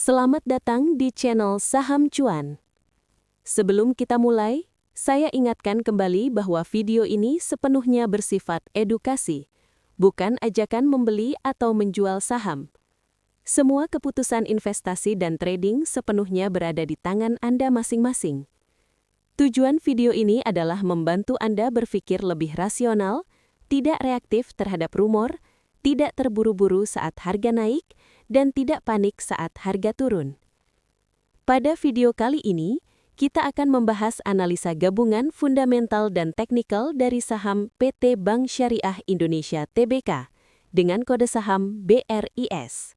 Selamat datang di channel Saham Cuan. Sebelum kita mulai, saya ingatkan kembali bahwa video ini sepenuhnya bersifat edukasi, bukan ajakan membeli atau menjual saham. Semua keputusan investasi dan trading sepenuhnya berada di tangan Anda masing-masing. Tujuan video ini adalah membantu Anda berpikir lebih rasional, tidak reaktif terhadap rumor, tidak terburu-buru saat harga naik, dan tidak panik saat harga turun. Pada video kali ini, kita akan membahas analisa gabungan fundamental dan teknikal dari saham PT Bank Syariah Indonesia Tbk dengan kode saham BRIS.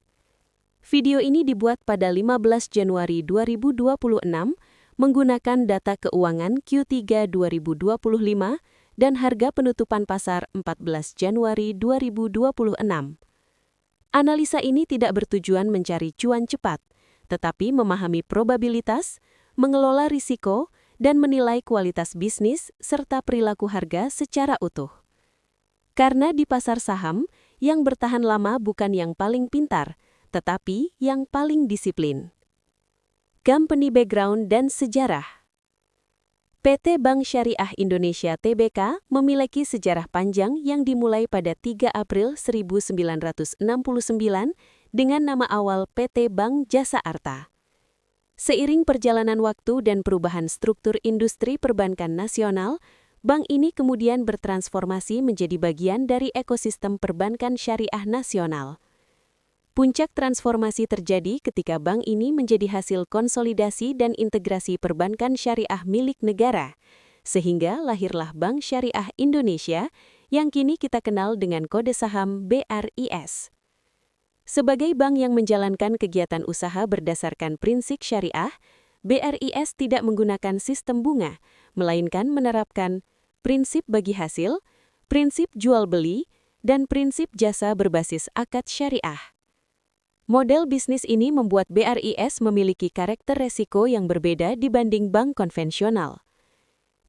Video ini dibuat pada 15 Januari 2026 menggunakan data keuangan Q3 2025 dan harga penutupan pasar 14 Januari 2026. Analisa ini tidak bertujuan mencari cuan cepat, tetapi memahami probabilitas, mengelola risiko, dan menilai kualitas bisnis serta perilaku harga secara utuh. Karena di pasar saham, yang bertahan lama bukan yang paling pintar, tetapi yang paling disiplin. Company background dan sejarah. PT Bank Syariah Indonesia Tbk memiliki sejarah panjang yang dimulai pada 3 April 1969 dengan nama awal PT Bank Jasa Arta. Seiring perjalanan waktu dan perubahan struktur industri perbankan nasional, bank ini kemudian bertransformasi menjadi bagian dari ekosistem perbankan syariah nasional. Puncak transformasi terjadi ketika bank ini menjadi hasil konsolidasi dan integrasi perbankan syariah milik negara, sehingga lahirlah Bank Syariah Indonesia yang kini kita kenal dengan kode saham BRIS. Sebagai bank yang menjalankan kegiatan usaha berdasarkan prinsip syariah, BRIS tidak menggunakan sistem bunga, melainkan menerapkan prinsip bagi hasil, prinsip jual beli, dan prinsip jasa berbasis akad syariah. Model bisnis ini membuat BRIS memiliki karakter resiko yang berbeda dibanding bank konvensional.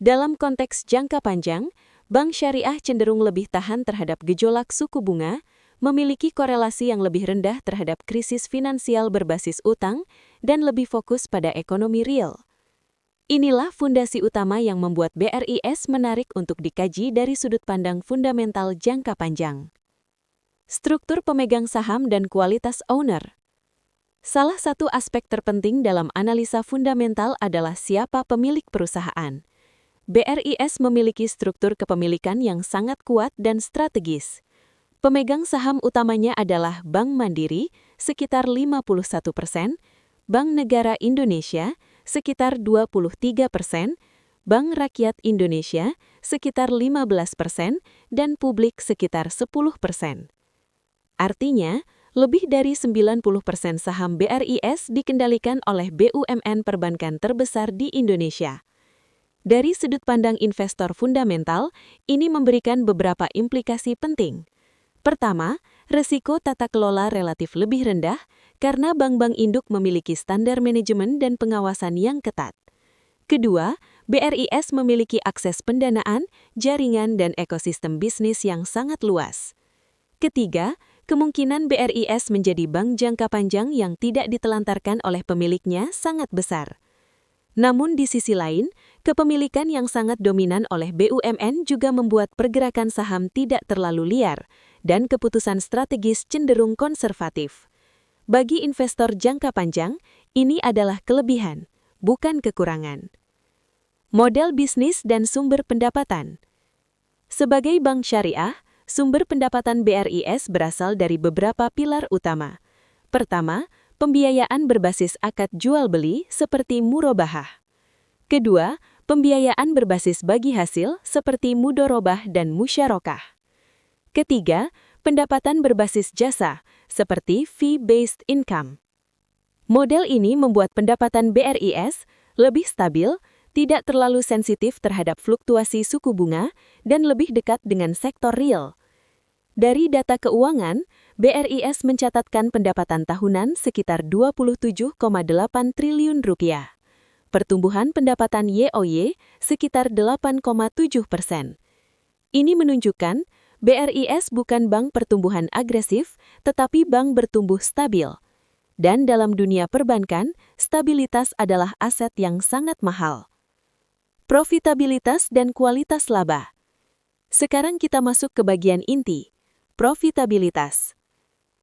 Dalam konteks jangka panjang, bank syariah cenderung lebih tahan terhadap gejolak suku bunga, memiliki korelasi yang lebih rendah terhadap krisis finansial berbasis utang, dan lebih fokus pada ekonomi real. Inilah fondasi utama yang membuat BRIS menarik untuk dikaji dari sudut pandang fundamental jangka panjang. Struktur pemegang saham dan kualitas owner. Salah satu aspek terpenting dalam analisa fundamental adalah siapa pemilik perusahaan. BRIS memiliki struktur kepemilikan yang sangat kuat dan strategis. Pemegang saham utamanya adalah Bank Mandiri, sekitar 51%, Bank Negara Indonesia, sekitar 23%, Bank Rakyat Indonesia, sekitar 15%, dan publik sekitar 10%. Artinya, lebih dari 90% saham BRIS dikendalikan oleh BUMN perbankan terbesar di Indonesia. Dari sudut pandang investor fundamental, ini memberikan beberapa implikasi penting. Pertama, resiko tata kelola relatif lebih rendah karena bank-bank induk memiliki standar manajemen dan pengawasan yang ketat. Kedua, BRIS memiliki akses pendanaan, jaringan, dan ekosistem bisnis yang sangat luas. Ketiga, kemungkinan BRIS menjadi bank jangka panjang yang tidak ditelantarkan oleh pemiliknya sangat besar. Namun di sisi lain, kepemilikan yang sangat dominan oleh BUMN juga membuat pergerakan saham tidak terlalu liar, dan keputusan strategis cenderung konservatif. Bagi investor jangka panjang, ini adalah kelebihan, bukan kekurangan. Model bisnis dan sumber pendapatan. Sebagai bank syariah, sumber pendapatan BRIS berasal dari beberapa pilar utama. Pertama, pembiayaan berbasis akad jual-beli seperti murabahah. Kedua, pembiayaan berbasis bagi hasil seperti mudorobah dan musyarakah. Ketiga, pendapatan berbasis jasa seperti fee-based income. Model ini membuat pendapatan BRIS lebih stabil, tidak terlalu sensitif terhadap fluktuasi suku bunga, dan lebih dekat dengan sektor real. Dari data keuangan, BRIS mencatatkan pendapatan tahunan sekitar Rp27,8 triliun. Pertumbuhan pendapatan YoY sekitar 8,7%. Ini menunjukkan BRIS bukan bank pertumbuhan agresif, tetapi bank bertumbuh stabil. Dan dalam dunia perbankan, stabilitas adalah aset yang sangat mahal. Profitabilitas dan kualitas laba. Sekarang kita masuk ke bagian inti, profitabilitas.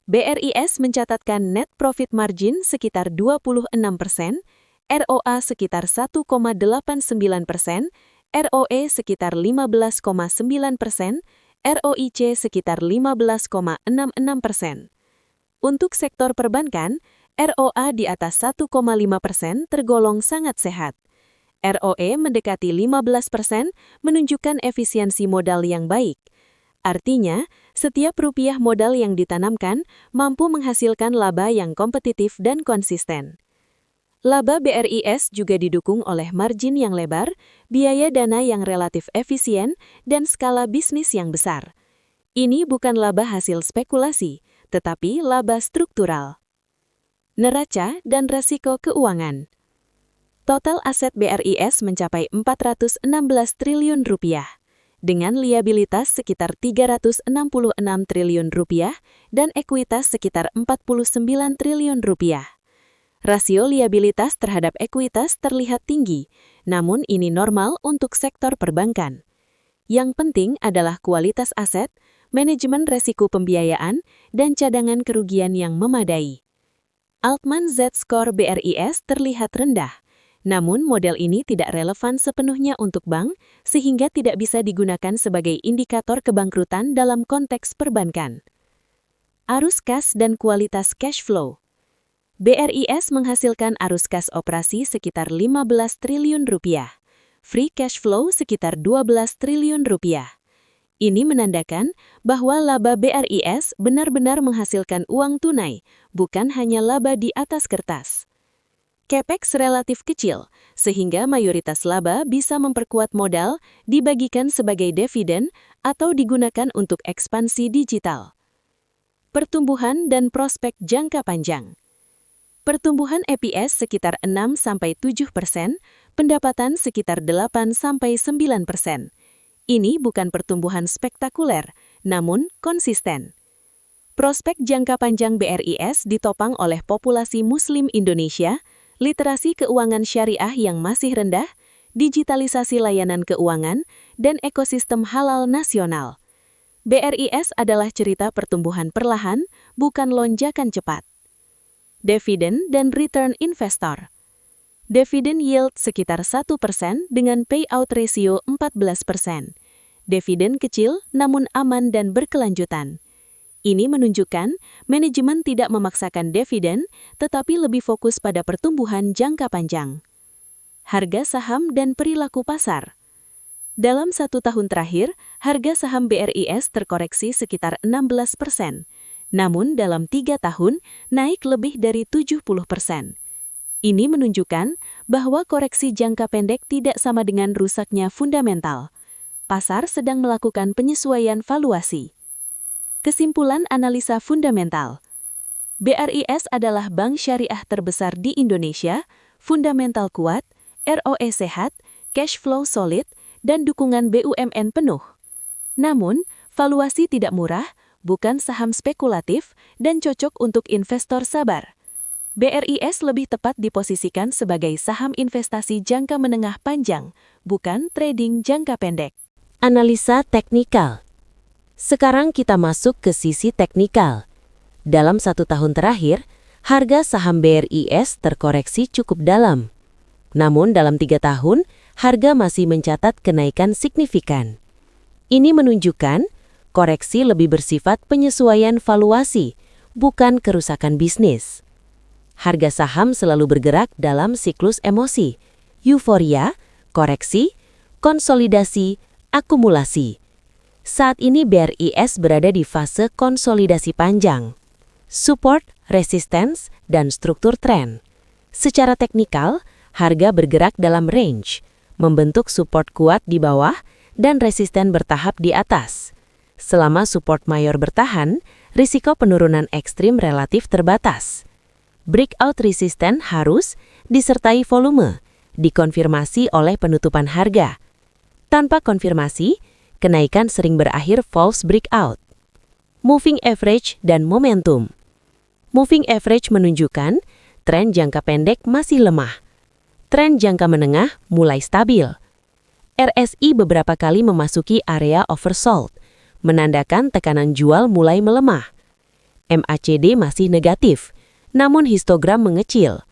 BRIS mencatatkan net profit margin sekitar 26%, ROA sekitar 1,89%, ROE sekitar 15,9%, ROIC sekitar 15,66%. Untuk sektor perbankan, ROA di atas 1,5% tergolong sangat sehat. ROE mendekati 15% menunjukkan efisiensi modal yang baik. Artinya, setiap rupiah modal yang ditanamkan mampu menghasilkan laba yang kompetitif dan konsisten. Laba BRIS juga didukung oleh margin yang lebar, biaya dana yang relatif efisien, dan skala bisnis yang besar. Ini bukan laba hasil spekulasi, tetapi laba struktural. Neraca dan resiko keuangan. Total aset BRIS mencapai 416 triliun rupiah, dengan liabilitas sekitar 366 triliun rupiah dan ekuitas sekitar 49 triliun rupiah. Rasio liabilitas terhadap ekuitas terlihat tinggi, namun ini normal untuk sektor perbankan. Yang penting adalah kualitas aset, manajemen resiko pembiayaan, dan cadangan kerugian yang memadai. Altman Z-score BRIS terlihat rendah, namun model ini tidak relevan sepenuhnya untuk bank, sehingga tidak bisa digunakan sebagai indikator kebangkrutan dalam konteks perbankan. Arus kas dan kualitas cash flow. BRIS menghasilkan arus kas operasi sekitar 15 triliun rupiah, free cash flow sekitar 12 triliun rupiah. Ini menandakan bahwa laba BRIS benar-benar menghasilkan uang tunai, bukan hanya laba di atas kertas. Capex relatif kecil, sehingga mayoritas laba bisa memperkuat modal, dibagikan sebagai dividen, atau digunakan untuk ekspansi digital. Pertumbuhan dan prospek jangka panjang. Pertumbuhan EPS sekitar 6-7%, pendapatan sekitar 8-9%. Ini bukan pertumbuhan spektakuler, namun konsisten. Prospek jangka panjang BRIS ditopang oleh populasi Muslim Indonesia, literasi keuangan syariah yang masih rendah, digitalisasi layanan keuangan, dan ekosistem halal nasional. BRIS adalah cerita pertumbuhan perlahan, bukan lonjakan cepat. Dividen dan return investor. Dividen yield sekitar 1% dengan payout ratio 14%. Dividen kecil namun aman dan berkelanjutan. Ini menunjukkan manajemen tidak memaksakan dividen, tetapi lebih fokus pada pertumbuhan jangka panjang. Harga saham dan perilaku pasar. Dalam 1 tahun terakhir, harga saham BRIS terkoreksi sekitar 16%. Namun dalam 3 tahun, naik lebih dari 70%. Ini menunjukkan bahwa koreksi jangka pendek tidak sama dengan rusaknya fundamental. Pasar sedang melakukan penyesuaian valuasi. Kesimpulan analisa fundamental. BRIS adalah bank syariah terbesar di Indonesia, fundamental kuat, ROE sehat, cash flow solid, dan dukungan BUMN penuh. Namun, valuasi tidak murah, bukan saham spekulatif, dan cocok untuk investor sabar. BRIS lebih tepat diposisikan sebagai saham investasi jangka menengah panjang, bukan trading jangka pendek. Analisa teknikal. Sekarang kita masuk ke sisi teknikal. Dalam 1 tahun terakhir, harga saham BRIS terkoreksi cukup dalam. Namun dalam 3 tahun, harga masih mencatat kenaikan signifikan. Ini menunjukkan koreksi lebih bersifat penyesuaian valuasi, bukan kerusakan bisnis. Harga saham selalu bergerak dalam siklus emosi, euforia, koreksi, konsolidasi, akumulasi. Saat ini BRIS berada di fase konsolidasi panjang, support, resistance, dan struktur tren. Secara teknikal, harga bergerak dalam range, membentuk support kuat di bawah dan resisten bertahap di atas. Selama support mayor bertahan, risiko penurunan ekstrim relatif terbatas. Breakout resisten harus disertai volume, dikonfirmasi oleh penutupan harga. Tanpa konfirmasi, kenaikan sering berakhir false breakout. Moving average dan momentum. Moving average menunjukkan tren jangka pendek masih lemah. Tren jangka menengah mulai stabil. RSI beberapa kali memasuki area oversold, menandakan tekanan jual mulai melemah. MACD masih negatif, namun histogram mengecil.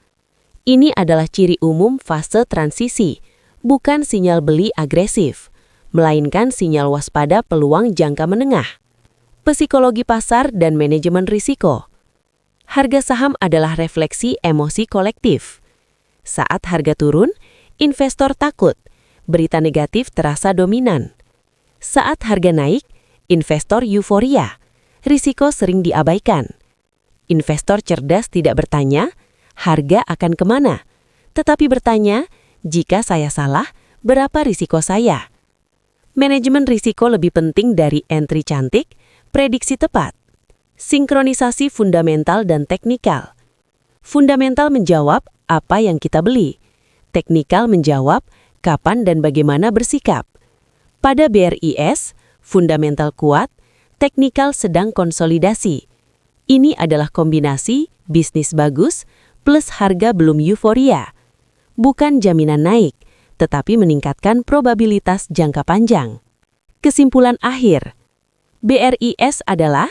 Ini adalah ciri umum fase transisi, bukan sinyal beli agresif, melainkan sinyal waspada peluang jangka menengah. Psikologi pasar dan manajemen risiko. Harga saham adalah refleksi emosi kolektif. Saat harga turun, investor takut, berita negatif terasa dominan. Saat harga naik, investor euforia, risiko sering diabaikan. Investor cerdas tidak bertanya, harga akan kemana? Tetapi bertanya, jika saya salah, berapa risiko saya? Manajemen risiko lebih penting dari entry cantik, prediksi tepat. Sinkronisasi fundamental dan teknikal. Fundamental menjawab apa yang kita beli. Teknikal menjawab kapan dan bagaimana bersikap. Pada BRIS, fundamental kuat, teknikal sedang konsolidasi. Ini adalah kombinasi bisnis bagus plus harga belum euforia. Bukan jaminan naik, tetapi meningkatkan probabilitas jangka panjang. Kesimpulan akhir, BRIS adalah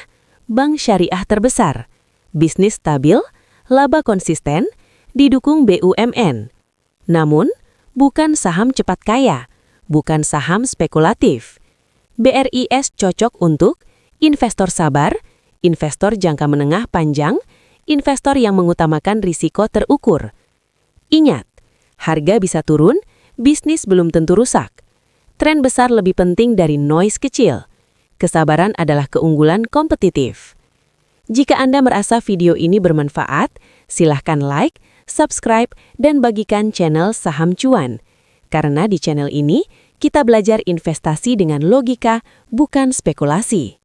bank syariah terbesar, bisnis stabil, laba konsisten, didukung BUMN. Namun, bukan saham cepat kaya, bukan saham spekulatif. BRIS cocok untuk investor sabar, investor jangka menengah panjang, investor yang mengutamakan risiko terukur. Ingat, harga bisa turun, bisnis belum tentu rusak. Tren besar lebih penting dari noise kecil. Kesabaran adalah keunggulan kompetitif. Jika Anda merasa video ini bermanfaat, silahkan like, subscribe, dan bagikan channel Saham Cuan. Karena di channel ini, kita belajar investasi dengan logika, bukan spekulasi.